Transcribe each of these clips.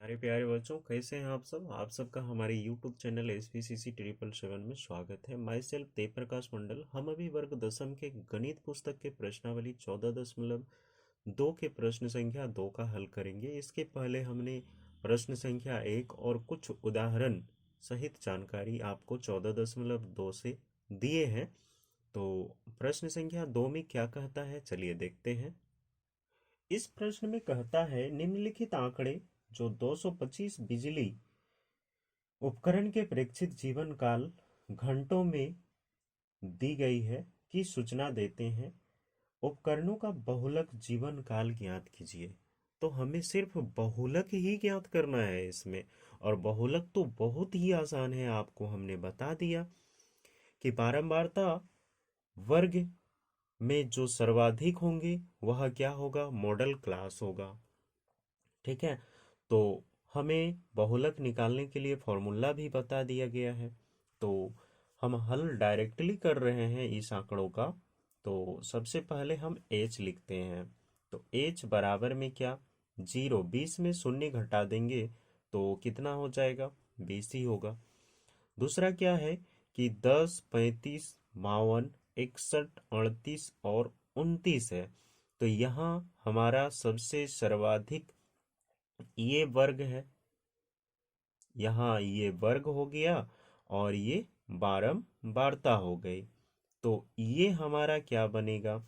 प्यारे प्यारे बच्चों, कैसे हैं आप सब। आप सबका हमारे YouTube चैनल SPCC 777 में स्वागत है। माई सेल्फ देव प्रकाश मंडल। हम अभी वर्ग दसम के गणित पुस्तक के प्रश्नावली 14.2 के प्रश्न संख्या 2 का हल करेंगे। इसके पहले हमने प्रश्न संख्या 1 और कुछ उदाहरण सहित जानकारी आपको 14.2 से दिए हैं। तो प्रश्न संख्या 2 में क्या कहता है, चलिए देखते हैं। इस प्रश्न में कहता है, निम्नलिखित आंकड़े जो 225 बिजली उपकरण के प्रेक्षित जीवन काल घंटों में दी गई है की सूचना देते हैं। उपकरणों का बहुलक जीवन काल ज्ञात कीजिए। तो हमें सिर्फ बहुलक ही ज्ञात करना है इसमें, और बहुलक तो बहुत ही आसान है, आपको हमने बता दिया कि बारंबारता वर्ग में जो सर्वाधिक होंगे वह क्या होगा, मॉडल क्लास होगा। ठीक है, तो हमें बहुलक निकालने के लिए फॉर्मूला भी बता दिया गया है। तो हम हल डायरेक्टली कर रहे हैं इस आंकड़ों का। तो सबसे पहले हम h लिखते हैं। तो h बराबर में क्या, 0, 20 में शून्य घटा देंगे तो कितना हो जाएगा, 20 ही होगा। दूसरा क्या है कि 10, 35, 52, 61, 38 और 29 है। तो यहाँ हमारा सबसे सर्वाधिक ये वर्ग है, यहाँ ये वर्ग हो गया और ये बारंबारता हो गई। तो ये हमारा क्या बनेगा,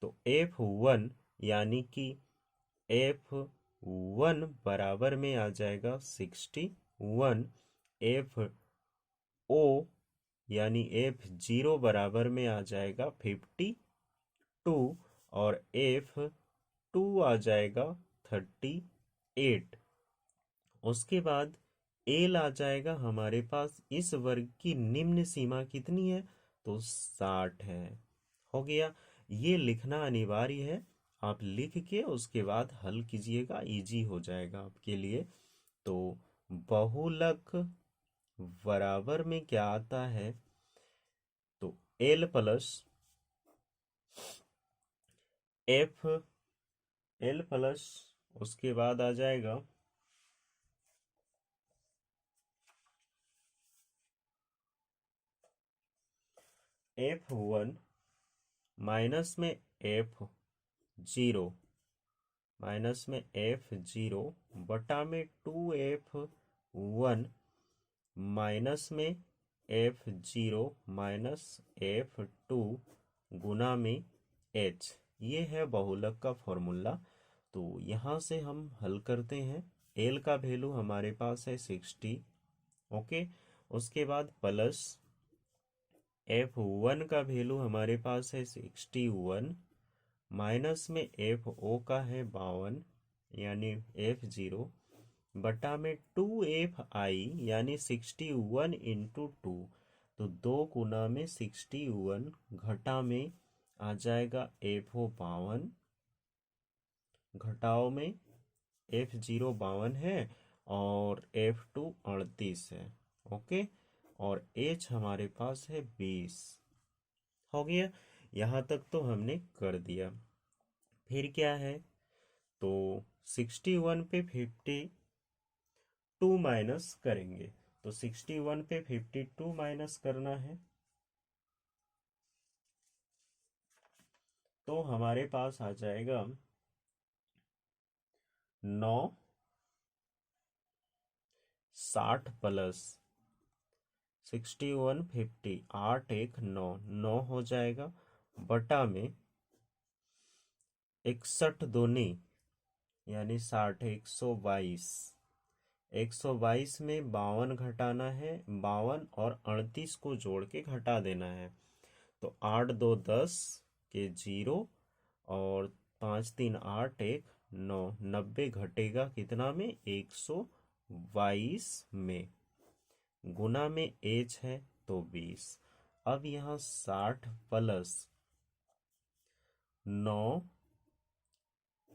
तो F1 यानी कि F1 बराबर में आ जाएगा 61। FO यानी F0 बराबर में आ जाएगा 52 और F2 आ जाएगा 38। उसके बाद एल आ जाएगा हमारे पास। इस वर्ग की निम्न सीमा कितनी है, तो 60 है। हो गया, ये लिखना अनिवार्य है। आप लिख के उसके बाद हल कीजिएगा, इजी हो जाएगा आपके लिए। तो बहुलक बराबर में क्या आता है, तो L plus F, L plus उसके बाद आ जाएगा F1 माइनस में F0, माइनस में F0 बटा में 2F1 माइनस में F0 माइनस F2 गुना में H। ये है बहुलक का फॉर्मूला। तो यहाँ से हम हल करते हैं। L का वैल्यू हमारे पास है 60। ओके, उसके बाद प्लस F1 का वैल्यू हमारे पास है 61, माइनस में FO का है 52 यानी F0 बटा में 2FI यानी 61 इंटू 2। तो 2 गुना में 61 घटा में आ जाएगा FO 52, घटाओ में F0 52 है और F2 38 है। ओके, और H हमारे पास है 20। हो गया, यहाँ तक तो हमने कर दिया। फिर क्या है, तो 61 पे 52 माइनस करेंगे। तो 61 पे 52 माइनस करना है तो हमारे पास आ जाएगा 9, 60 प्लस 61, 50, 8 1 9, 9 हो जाएगा बटा में 61 दूनी यानी 60, 122। 122 में 52 घटाना है, 52 और 38 को जोड़ के घटा देना है। तो 8 2 10 के 0 और 5 3 8 1 9, 90 घटेगा कितना में, 122 में। गुना में एच है तो 20। अब यहाँ 60 प्लस 9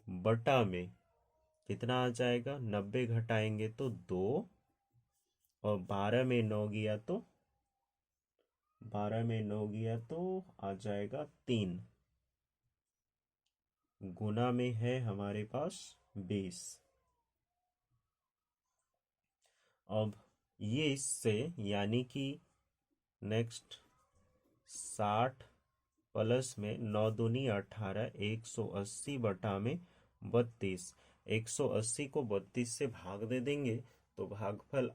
बटा में कितना आ जाएगा, 90 घटाएंगे तो 2 और 12 में 9 गया तो 12 में 9 गया तो आ जाएगा 3। गुना में है हमारे पास 20। अब ये इससे यानी कि नेक्स्ट 60 प्लस में 9 दूनी 18, 180/32। 180 को 32 से भाग दे देंगे तो भागफल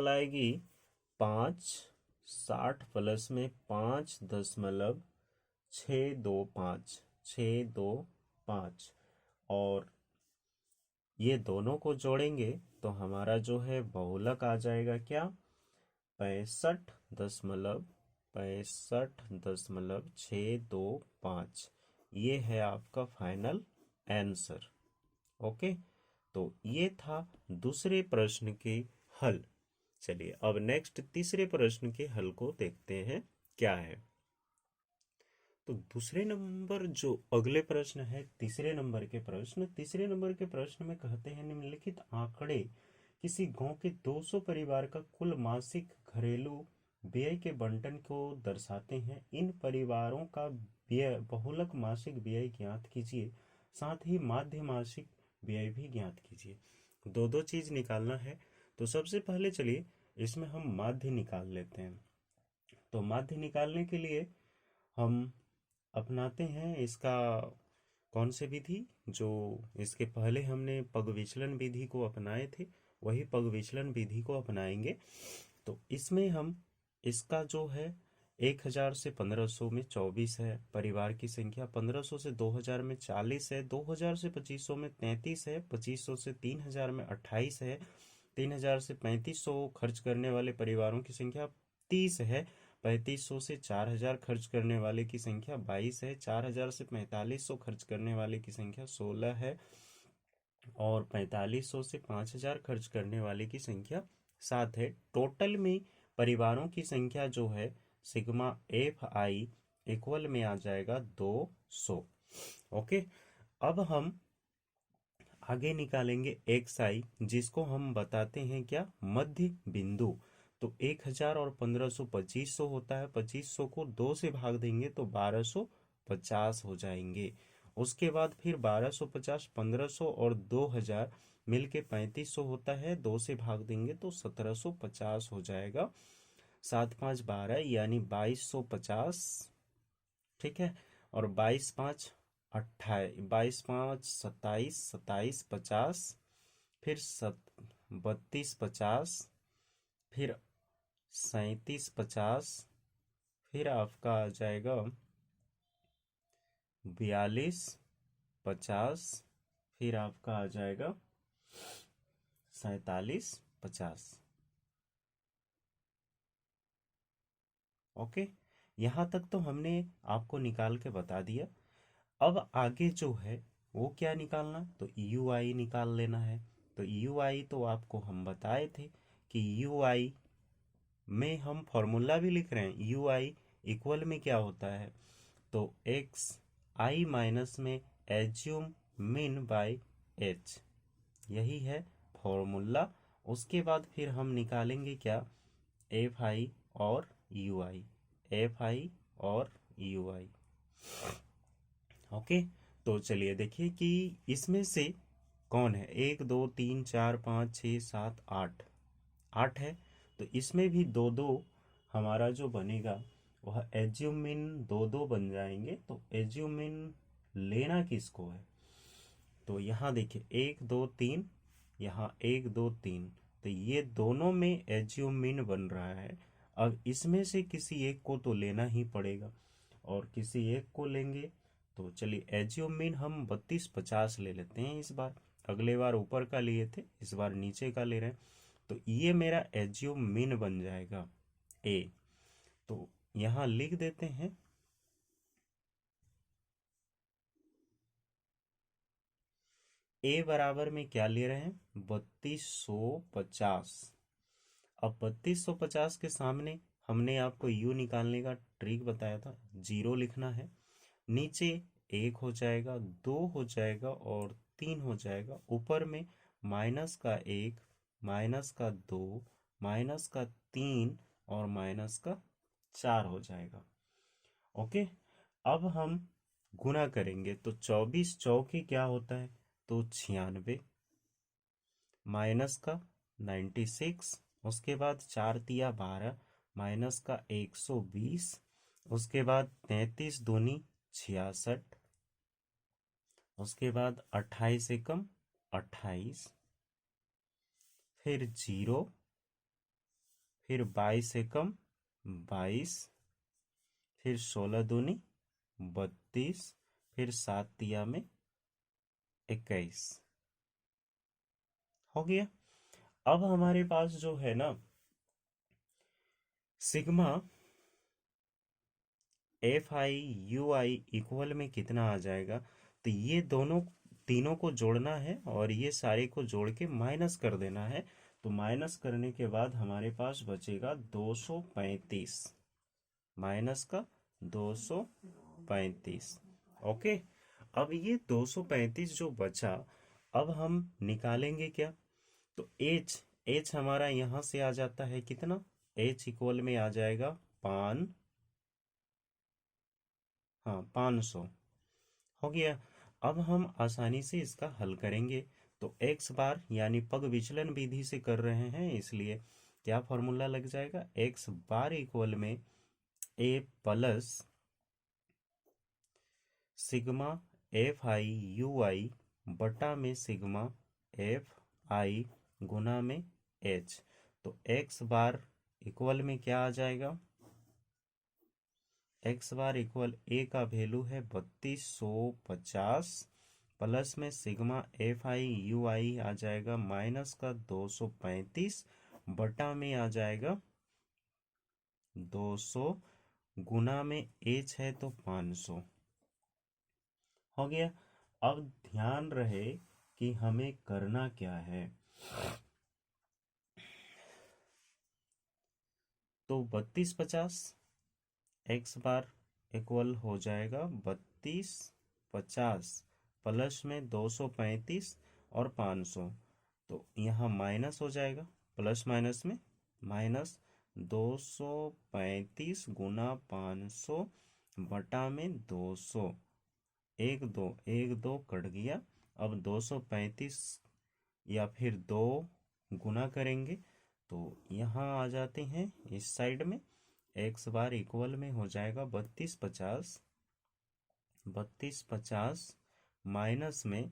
आएगी 5। 60 प्लस में 5.625, 625, और ये दोनों को जोड़ेंगे तो हमारा जो है बहुलक आ जाएगा क्या, 65.625। ये है आपका फाइनल आंसर। ओके, तो ये था दूसरे प्रश्न के हल। चलिए अब नेक्स्ट तीसरे प्रश्न के हल को देखते हैं क्या है। तो दूसरे नंबर जो अगले प्रश्न है, तीसरे नंबर के प्रश्न में कहते हैं निम्नलिखित आंकड़े किसी गांव के 200 परिवार का कुल मासिक घरेलू व्यय के बंटन को दर्शाते हैं। इन परिवारों का व्यय बहुलक मासिक व्यय ज्ञात कीजिए, साथ ही माध्य मासिक व्यय भी ज्ञात कीजिए। दो दो चीज निकालना है। तो सबसे पहले चलिए इसमें हम माध्य निकाल लेते हैं। तो माध्य निकालने के लिए हम अपनाते हैं इसका कौन से विधि, जो इसके पहले हमने पग विचलन विधि को अपनाए थे, वही पग विचलन विधि को अपनाएंगे। तो इसमें हम इसका जो है 1000 से 1500 में 24 है परिवार की संख्या, 1500 से 2000 में 40 है, 2000 से 2500 में 33 है, 2500 से 3000 में 28 है, 3000 से 3500 खर्च करने वाले परिवारों की संख्या 30 है, 3500 से 4000 खर्च करने वाले की संख्या 22 है, 4000 से 4500 खर्च करने वाले की संख्या 16 है, और 4500 से 5000 खर्च करने वाले की संख्या 7 है। टोटल में परिवारों की संख्या जो है सिग्मा एफ आई इक्वल में आ जाएगा 200। ओके, अब हम आगे निकालेंगे एक्स आई, जिसको हम बताते हैं क्या, मध्य बिंदु। तो 1000 और 1500 2500 होता है, 2500 को 2 से भाग देंगे तो 1250 हो जाएंगे। उसके बाद फिर 1250, 1500 और 2000 मिलके 3500 होता है, 2 से भाग देंगे तो 1750 हो जाएगा। 7 5 12 यानी 2250। ठीक है, और 22 5 28, 22 5 27, 27 50, फिर 32 50, फिर 37 50, फिर आपका आ जाएगा 42 50, फिर आपका आ जाएगा 47 50। ओके, यहाँ तक तो हमने आपको निकाल के बता दिया। अब आगे जो है वो क्या निकालना, तो यू आई निकाल लेना है। तो यू आई तो आपको हम बताए थे कि यू आई में हम फॉर्मूला भी लिख रहे हैं। यू आई इक्वल में क्या होता है, तो एक्स आई माइनस में एज्यूम मिन बाय एच, यही है फॉर्मूला। उसके बाद फिर हम निकालेंगे क्या, एफ आई और यू आई, एफ आई और यू आई। ओके, तो चलिए देखिए कि इसमें से कौन है, 1 2 3 4 5 6 7 8, 8 है। तो इसमें भी दो दो हमारा जो बनेगा वह एज्यूमिन दो दो बन जाएंगे। तो एज्यूमिन लेना किसको है, तो यहाँ देखिए 1 2 3, यहाँ 1 2 3, तो ये दोनों में एज्यूमिन बन रहा है। अब इसमें से किसी एक को तो लेना ही पड़ेगा, और किसी एक को लेंगे। तो चलिए एज्यूमिन हम 32 50 ले लेते हैं इस बार। अगले बार ऊपर का लिए थे, इस बार नीचे का ले रहे हैं। तो ये मेरा एज्यूमिन बन जाएगा ए। तो यहाँ लिख देते हैं ए बराबर में क्या ले रहे हैं, 3250। अब 3250 के सामने हमने आपको यू निकालने का ट्रिक बताया था, जीरो लिखना है। नीचे 1 हो जाएगा, 2 हो जाएगा और 3 हो जाएगा। ऊपर में -1, -2, -3 और -4 हो जाएगा। ओके, अब हम गुना करेंगे तो 24 चौके क्या होता है, तो 96। माइनस का 96, उसके बाद 4 तिया 12, माइनस का 120, उसके बाद 33 दूनी 66, उसके बाद 28 से कम 28, फिर 0, फिर 22 से कम 22, फिर 16 दूनी 32, फिर 7 तिया में 21। हो गया। अब हमारे पास जो है ना sigma F I U I equal में कितना आ जाएगा, तो ये दोनों तीनों को जोड़ना है और ये सारे को जोड़ के माइनस कर देना है। तो माइनस करने के बाद हमारे पास बचेगा 235, माइनस का 235। ओके। अब ये 235 जो बचा, अब हम निकालेंगे क्या, तो एच, एच हमारा यहां से आ जाता है कितना, एच इक्वल में आ जाएगा 500। हो गया। अब हम आसानी से इसका हल करेंगे। तो एक्स बार यानी पग विचलन विधि से कर रहे हैं, इसलिए क्या फॉर्मूला लग जाएगा, एक्स बार इक्वल में A plus sigma F I U I बटा में सिग्मा एफ आई गुना में एच। तो एक्स बार इक्वल में क्या आ जाएगा, एक्स बार इक्वल ए का वैल्यू है 3250, प्लस में सिग्मा एफ आई यू आई आ जाएगा माइनस का 235, बटा में आ जाएगा 200, गुना में एच है तो 500। हो गया। अब ध्यान रहे कि हमें करना क्या है। तो 3250 एक्स बार इक्वल हो जाएगा 3250 प्लस में 235 और 500, तो यहाँ माइनस हो जाएगा, प्लस माइनस में माइनस 235 गुना 500 बटा में 200, एक दो कट गया। अब 235 या फिर 2 गुना करेंगे तो यहाँ आ जाते हैं इस साइड में, एक्स बार इक्वल में हो जाएगा 3250, 3250 माइनस में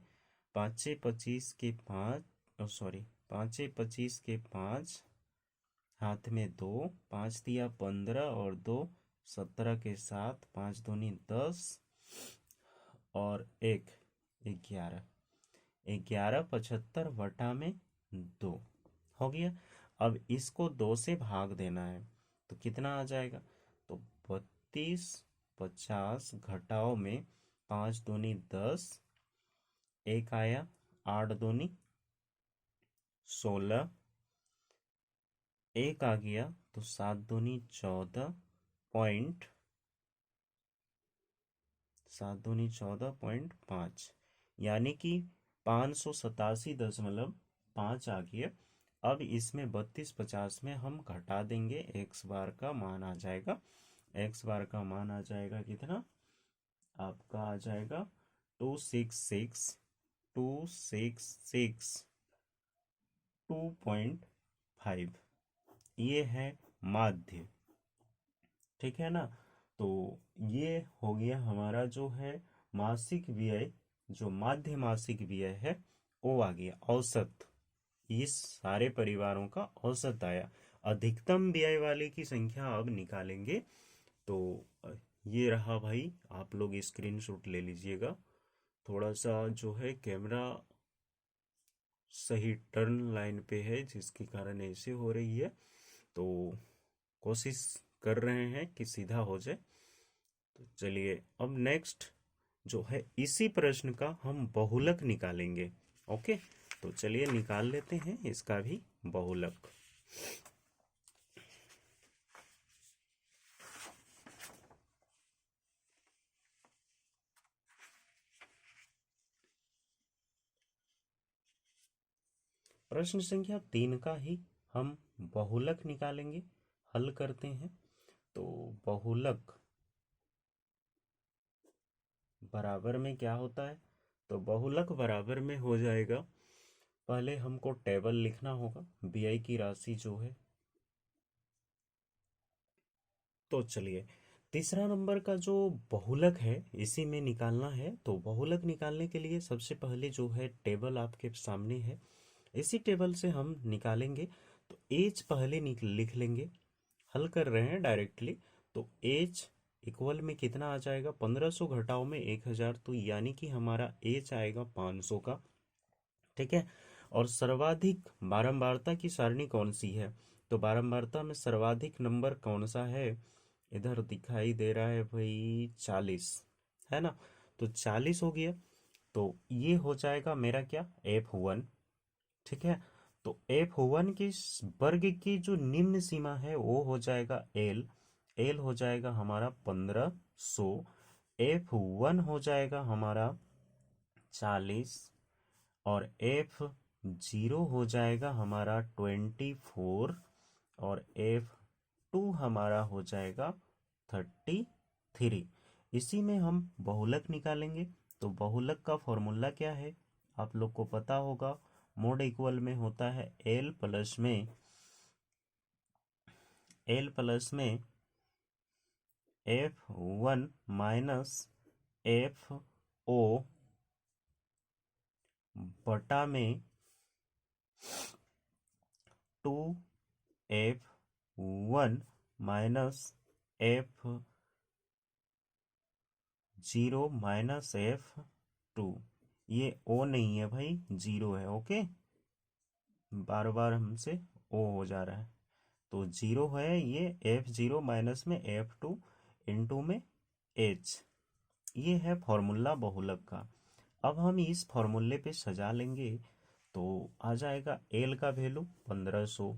5×25 के 5, सॉरी 5×25 के 5, हाथ में 2, 5 दिया 15 और 2 17 के साथ, 5 दूनी 10 और 1 11, 1175 बटा में 2। हो गया। अब इसको 2 से भाग देना है तो कितना आ जाएगा, तो 3250 घटाओ में 5 दूनी 10, एक आया 8 दूनी 16, एक आ गया तो 7 दूनी 14 पॉइंट, 7×2 = 5, यानी कि 587.5 आ गया। अब इसमें 3250 में हम घटा देंगे, एक्स बार का मान आ जाएगा, एक्स बार का मान आ जाएगा कितना, आपका आ जाएगा 266 ये है माध्य। ठीक है ना। तो ये हो गया हमारा जो है मासिक व्यय, जो माध्य मासिक व्यय है वो आ गया औसत, इस सारे परिवारों का औसत आया। अधिकतम व्यय वाले की संख्या अब निकालेंगे। तो ये रहा भाई, आप लोग स्क्रीनशॉट ले लीजिएगा। थोड़ा सा जो है कैमरा सही टर्न लाइन पे है जिसके कारण ऐसे हो रही है, तो कोशिश कर रहे हैं कि सीधा हो जाए। तो चलिए अब नेक्स्ट जो है इसी प्रश्न का हम बहुलक निकालेंगे। ओके, तो चलिए निकाल लेते हैं इसका भी बहुलक। प्रश्न संख्या 3 का ही हम बहुलक निकालेंगे, हल करते हैं। तो बहुलक बराबर में क्या होता है, तो बहुलक बराबर में हो जाएगा पहले हमको टेबल लिखना होगा, BI की राशि जो है। तो चलिए, तीसरा नंबर का जो बहुलक है इसी में निकालना है। तो बहुलक निकालने के लिए सबसे पहले जो है टेबल आपके सामने है, इसी टेबल से हम निकालेंगे। तो एच पहले लिख लेंगे, हल कर रहे हैं डायरेक्टली। तो एच इक्वल में कितना आ जाएगा, 1500 घटाओ में 1000, तो यानी कि हमारा एच आएगा 500 का। ठीक है। और सर्वाधिक बारंबारता की सारणी कौन सी है, तो बारंबारता में सर्वाधिक नंबर कौन सा है, इधर दिखाई दे रहा है भाई 40, है ना। तो 40 हो गया। तो ये हो जाएगा मेरा क्या, F1। ठीक है। तो F1 की वर्ग की जो निम्न सीमा है वो हो जाएगा L। L हो जाएगा हमारा 1500। F1 हो जाएगा हमारा 40। और F0 हो जाएगा हमारा 24। और F2 हमारा हो जाएगा 33। इसी में हम बहुलक निकालेंगे। तो बहुलक का फॉर्मूला क्या है, आप लोग को पता होगा। मोड इक्वल में होता है L प्लस में F1 माइनस FO बटा में 2F1 minus F0 minus F2। ये O नहीं है भाई, 0 है। ओके, बार बार हमसे O हो जा रहा है। तो 0 है ये, F0 माइनस में F2 इंटू में H। ये है फॉर्मूला बहुलक का। अब हम इस फॉर्मूले पे सजा लेंगे तो आ जाएगा L का वैल्यू 1500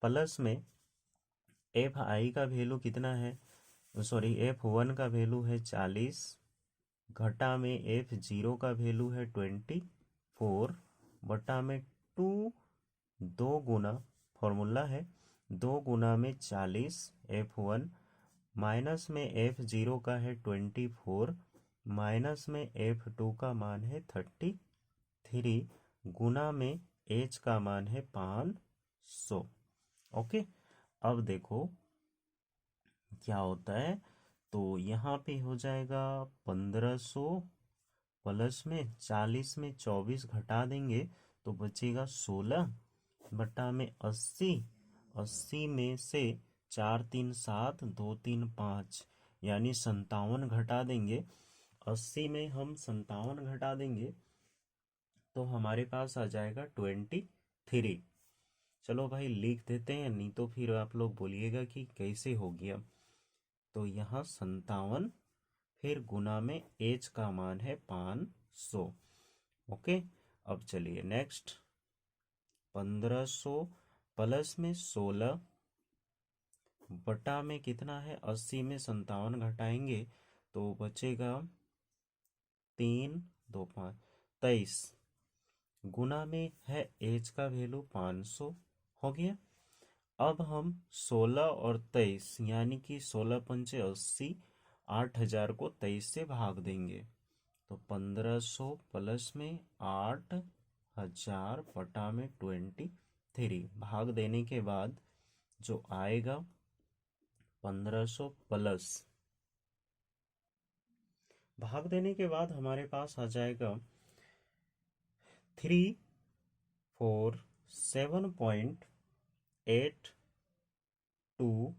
प्लस में Fi का वैल्यू कितना है, सॉरी F1 का वैल्यू है 40 घटा में F0 का वैल्यू है 24 बटा में 2, 2 गुना फॉर्मूला है 2 गुना में 40 F1 माइनस में F0 का है 24 माइनस में F2 का मान है 33 गुना में H का मान है 500। ओके, अब देखो क्या होता है। तो यहाँ पे हो जाएगा 1500 प्लस में 40 में 24 घटा देंगे तो बचेगा 16 बटा में 80। 80 में से 4 3 7 2 3 5 यानी 57 घटा देंगे। 80 में हम 57 घटा देंगे तो हमारे पास आ जाएगा 23। चलो भाई लिख देते हैं, नहीं तो फिर आप लोग बोलिएगा कि कैसे हो गया। तो यहाँ 57 फिर गुना में एच का मान है 500। ओके, अब चलिए नेक्स्ट। 1500 प्लस में 16 बटा में कितना है, 80 में 57 घटाएंगे तो बचेगा 3 2 5 23 गुना में है एच का वैल्यू 500 हो गया। अब हम 16 और 23 यानी कि 16 पंचे 80, 8000 को 23 से भाग देंगे तो 1500 प्लस में 8000 बटा में 23 भाग देने के बाद जो आएगा 1500 प्लस, भाग देने के बाद हमारे पास आ जाएगा 347.82।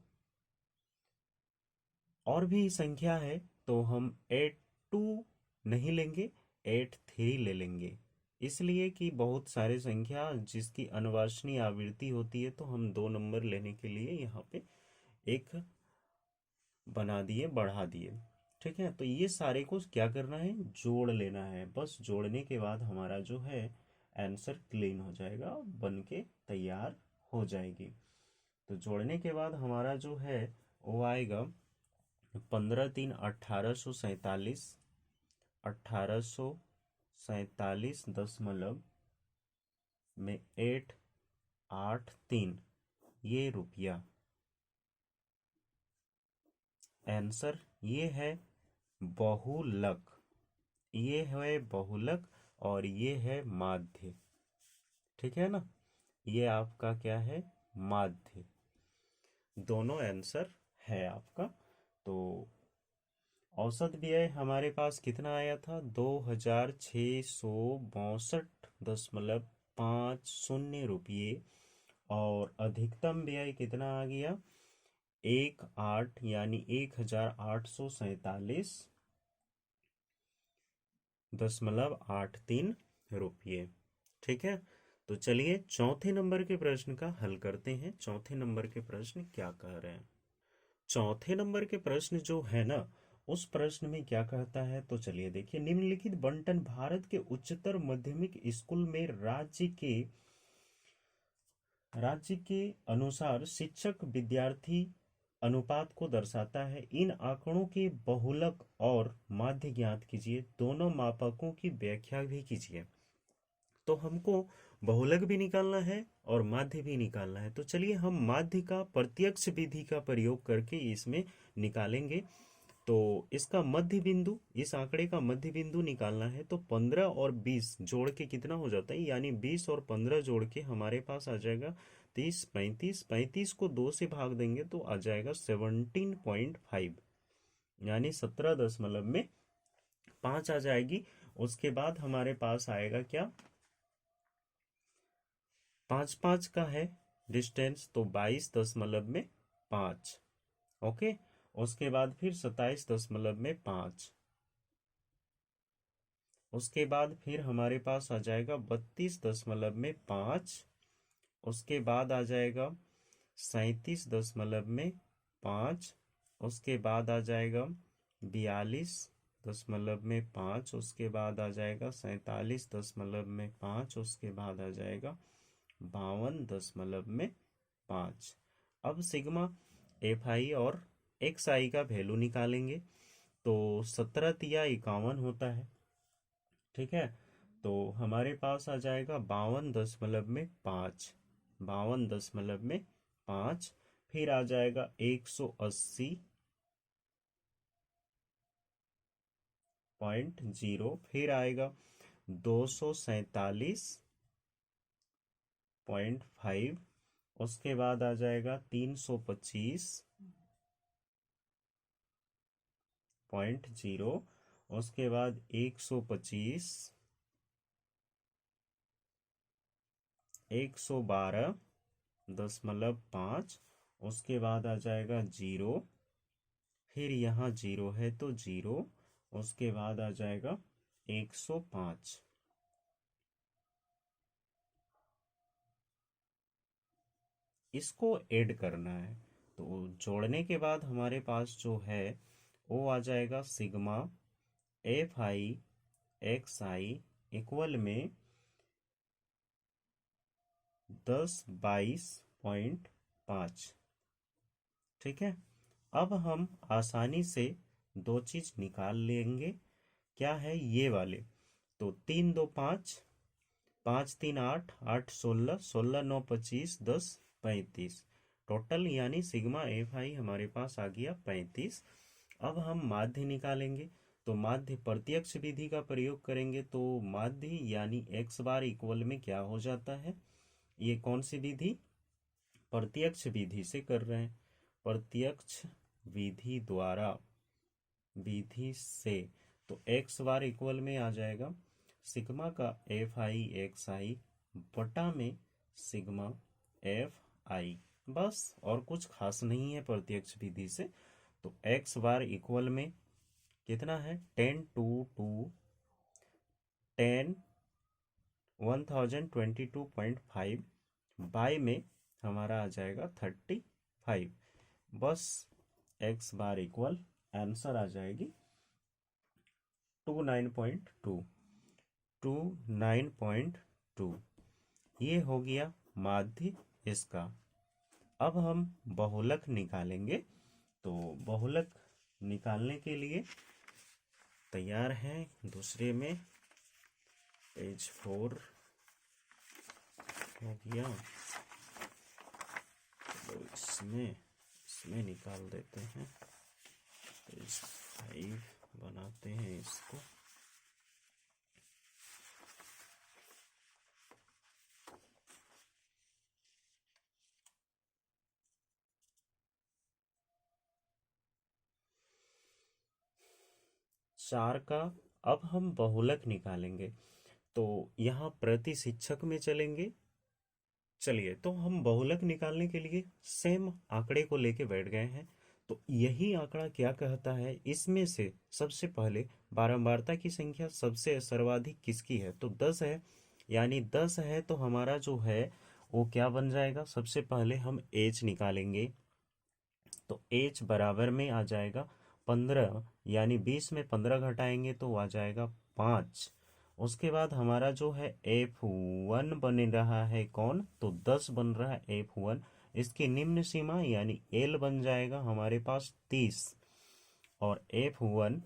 और भी संख्या है तो हम 82 नहीं लेंगे, 83 ले लेंगे। इसलिए कि बहुत सारे संख्या जिसकी अनवांछनीय आवृत्ति होती है तो हम 2 नंबर लेने के लिए यहाँ पे एक बना दिए, बढ़ा दिए। ठीक है, तो ये सारे को क्या करना है, जोड़ लेना है। बस जोड़ने के बाद हमारा जो है आंसर क्लीन हो जाएगा, बन के तैयार हो जाएगी। तो जोड़ने के बाद हमारा जो है वो आएगा 15×3 = 1847, 1847 में 883 ये रुपया। आंसर ये है बहुलक, ये है बहुलक। और ये है माध्य। ठीक है ना, ये आपका क्या है, माध्य। दोनों आंसर है आपका। तो औसत व्यय हमारे पास कितना आया था, 2662.50 रुपये। और अधिकतम व्यय कितना आ गया, 18 यानी 1847.83 रुपये। ठीक है, तो चलिए चौथे नंबर के प्रश्न का हल करते हैं। चौथे नंबर के प्रश्न क्या कह रहे हैं। चौथे नंबर के प्रश्न जो है ना, उस प्रश्न में क्या कहता है, तो चलिए देखिए। निम्नलिखित बंटन भारत के उच्चतर माध्यमिक स्कूल में राज्य के अनुसार शिक्षक विद्यार्थी अनुपात को दर्शाता है। इन आंकड़ों के बहुलक और माध्य ज्ञात कीजिए। दोनों मापकों की व्याख्या भी कीजिए। तो हमको बहुलक भी निकालना है और माध्य भी निकालना है। तो चलिए हम माध्य का प्रत्यक्ष विधि का प्रयोग करके इसमें निकालेंगे। तो इसका मध्य बिंदु, इस आंकड़े का मध्य बिंदु निकालना है। तो 15 और 20 जोड़ के कितना हो जाता है, यानी 20 और 15 जोड़ के हमारे पास आ जाएगा 30, 35। 35 को 2 से भाग देंगे तो आ जाएगा 17.5, यानी 17.5 आ जाएगी। उसके बाद हमारे पास आएगा क्या, 5 5 का है डिस्टेंस, तो 22.5। ओके, उसके बाद फिर 27.5। उसके बाद फिर हमारे पास आ जाएगा 32.5। उसके बाद आ जाएगा 37.5। उसके बाद आ जाएगा 42.5। उसके बाद आ जाएगा 47.5। उसके बाद आ जाएगा 52.5। अब सिग्मा एफ आई और एक्स आई का वैल्यू निकालेंगे। तो 17 तिया 51 होता है। ठीक है, तो हमारे पास आ जाएगा 52.5। 52.5, फिर आ जाएगा 180.0, फिर आएगा 247.5। उसके बाद आ जाएगा 325.0। उसके बाद 125, 112.5। उसके बाद आ जाएगा 0, फिर यहाँ 0 है तो 0। उसके बाद आ जाएगा 105। इसको ऐड करना है। तो जोड़ने के बाद हमारे पास जो है वो आ जाएगा sigma F I x I equal में 1022.5। ठीक है, अब हम आसानी से दो चीज निकाल लेंगे। क्या है, ये वाले। तो 3 2 5, 5 3 8, 8 16, 16 9 25, 10 35 टोटल, यानी सिग्मा एफ आई हमारे पास आ गया 35। अब हम माध्य निकालेंगे। तो माध्य प्रत्यक्ष विधि का प्रयोग करेंगे। तो माध्य यानी एक्स बार इक्वल में क्या हो जाता है, ये कौन सी विधि, प्रत्यक्ष विधि से कर रहे हैं, प्रत्यक्ष विधि द्वारा, विधि से। तो एक्स बार इक्वल में आ जाएगा सिग्मा का एफ आई एक्स आई बटा में सिग्मा एफ आई। बस, और कुछ खास नहीं है प्रत्यक्ष विधि से। तो एक्स बार इक्वल में कितना है, 10 1022.5 बाय में हमारा आ जाएगा 35। बस, एक्स बार इक्वल आंसर आ जाएगी 29.2। 29.2 ये हो गया माध्य इसका। अब हम बहुलक निकालेंगे। तो बहुलक निकालने के लिए तैयार हैं। दूसरे में पेज 4 हो गया। तो इसमें निकाल देते हैं। पेज 5 बनाते हैं इसको। 4 का अब हम बहुलक निकालेंगे। तो यहाँ प्रति शिक्षक में चलेंगे। चलिए, तो हम बहुलक निकालने के लिए सेम आंकड़े को लेके बैठ गए हैं। तो यही आंकड़ा क्या कहता है, इसमें से सबसे पहले बारंबारता की संख्या सबसे सर्वाधिक किसकी है, तो 10 है। यानी 10 है तो हमारा जो है वो क्या बन जाएगा, सबसे पहले हम एच निकालेंगे। तो एच बराबर में आ जाएगा 15, यानी 20 में 15 घटाएंगे तो आ जाएगा 5। उसके बाद हमारा जो है F1 बन रहा है कौन, तो 10 बन रहा है F1। इसकी निम्न सीमा यानी L बन जाएगा हमारे पास 30, और F1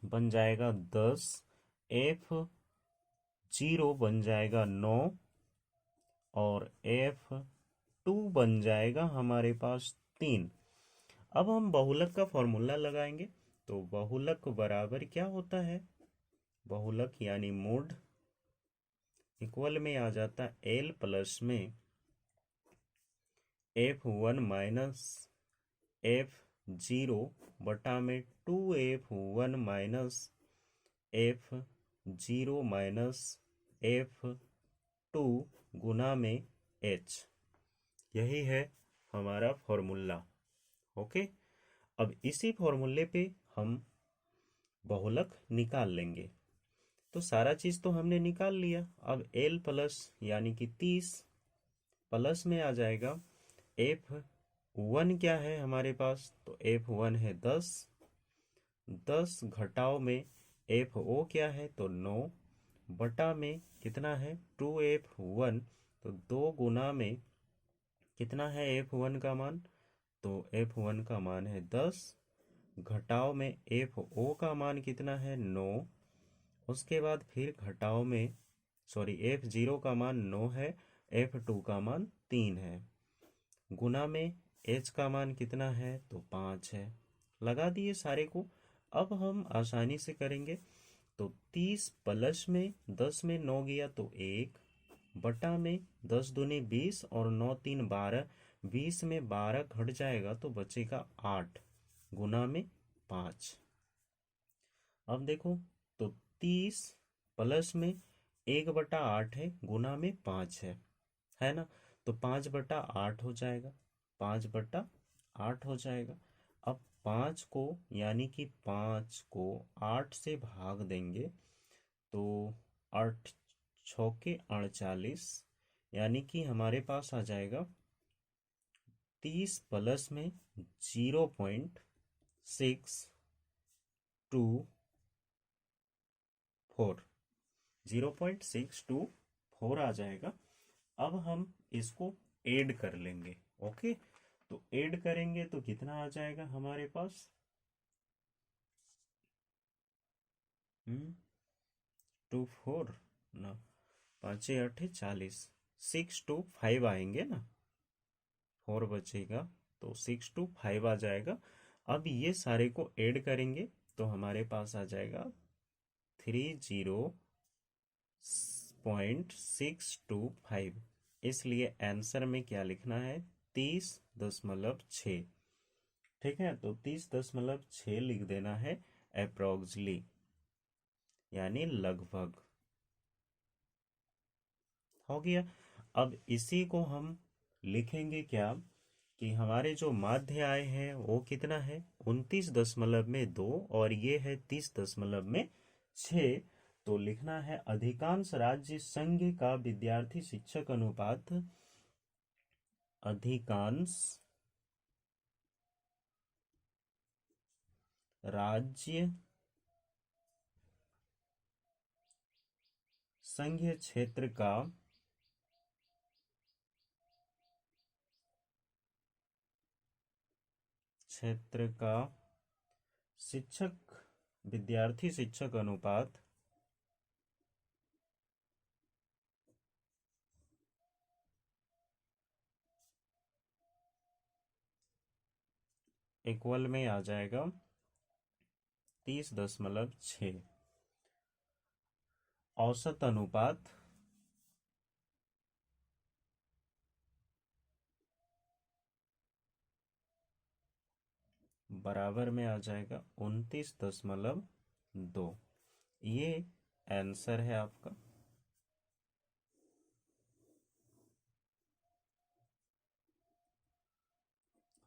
बन जाएगा 10, F0 बन जाएगा 9, और F2 बन जाएगा हमारे पास 3। अब हम बहुलक का फॉर्मूला लगाएंगे। तो बहुलक बराबर क्या होता है, बहुलक यानी मोड इक्वल में आ जाता है एल प्लस में F1 माइनस F0 बटा में 2F1 minus F0 minus F2 गुना में H। यही है हमारा फॉर्मूला। ओके, अब इसी फॉर्मूले पे हम बहुलक निकाल लेंगे। तो सारा चीज तो हमने निकाल लिया। अब L प्लस यानी कि 30 प्लस में आ जाएगा F1 क्या है हमारे पास, तो F1 है 10, 10 घटाओ में FO क्या है, तो 9 बटा में कितना है 2F1। तो 2 गुना में कितना है F1 का मान, तो F1 का मान है 10, घटाओ में FO का मान कितना है 9। उसके बाद फिर घटाओ में F0 का मान 9 है, F2 का मान 3 है, गुना में H का मान कितना है, तो 5 है। लगा दिए सारे को। अब हम आसानी से करेंगे। तो 30 प्लस में 10 में 9 गया तो 1 बटा में 10 दूनी 20 और 9 3 12, 20 में 12 घट जाएगा तो बचेगा 8, गुना में 5। अब देखो, तो 30 प्लस में 1/8 है, गुना में 5 है ना। तो 5/8 हो जाएगा, 5/8 हो जाएगा। अब 5 को यानी कि 5 को 8 से भाग देंगे तो 8 छौके 48, यानी कि हमारे पास आ जाएगा 30 प्लस में 0.624, 0.624 आ जाएगा। अब हम इसको ऐड कर लेंगे। ओके, तो ऐड करेंगे तो कितना आ जाएगा हमारे पास, 24 ना, 5 8 40, 625 आएंगे ना, 4 बचेगा तो 625 आ जाएगा। अब ये सारे को ऐड करेंगे तो हमारे पास आ जाएगा 30.625। इसलिए आंसर में क्या लिखना है, 30.6। ठीक है, तो 30.6 लिख देना है अप्रोक्सली, यानी लगभग। हो गया। अब इसी को हम लिखेंगे क्या, कि हमारे जो माध्य आय है वो कितना है, 29.2, और ये है 30.6। तो लिखना है अधिकांश राज्य संघ का विद्यार्थी शिक्षक अनुपात, अधिकांश राज्य संघीय क्षेत्र का शिक्षक विद्यार्थी शिक्षक अनुपात इक्वल में आ जाएगा 30.6। औसत अनुपात बराबर में आ जाएगा 29.6 2। ये आंसर है आपका।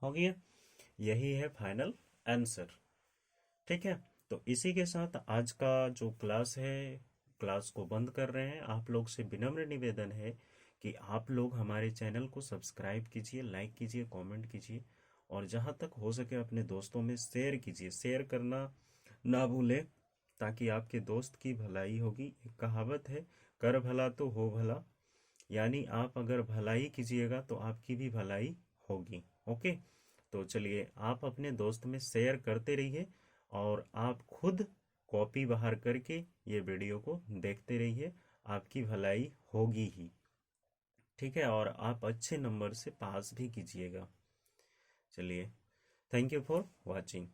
हो गया, यही है फाइनल आंसर। ठीक है, तो इसी के साथ आज का जो क्लास है, क्लास को बंद कर रहे हैं। आप लोग से विनम्र निवेदन है कि आप लोग हमारे चैनल को सब्सक्राइब कीजिए, लाइक कीजिए, कमेंट कीजिए, और जहाँ तक हो सके अपने दोस्तों में शेयर कीजिए। शेयर करना ना भूलें, ताकि आपके दोस्त की भलाई होगी। एक कहावत है, कर भला तो हो भला, यानी आप अगर भलाई कीजिएगा तो आपकी भी भलाई होगी। ओके, तो चलिए आप अपने दोस्त में शेयर करते रहिए, और आप खुद कॉपी बाहर करके ये वीडियो को देखते रहिए, आपकी भलाई होगी ही। ठीक है, और आप अच्छे नंबर से पास भी कीजिएगा। चलिए, थैंक यू फॉर वॉचिंग।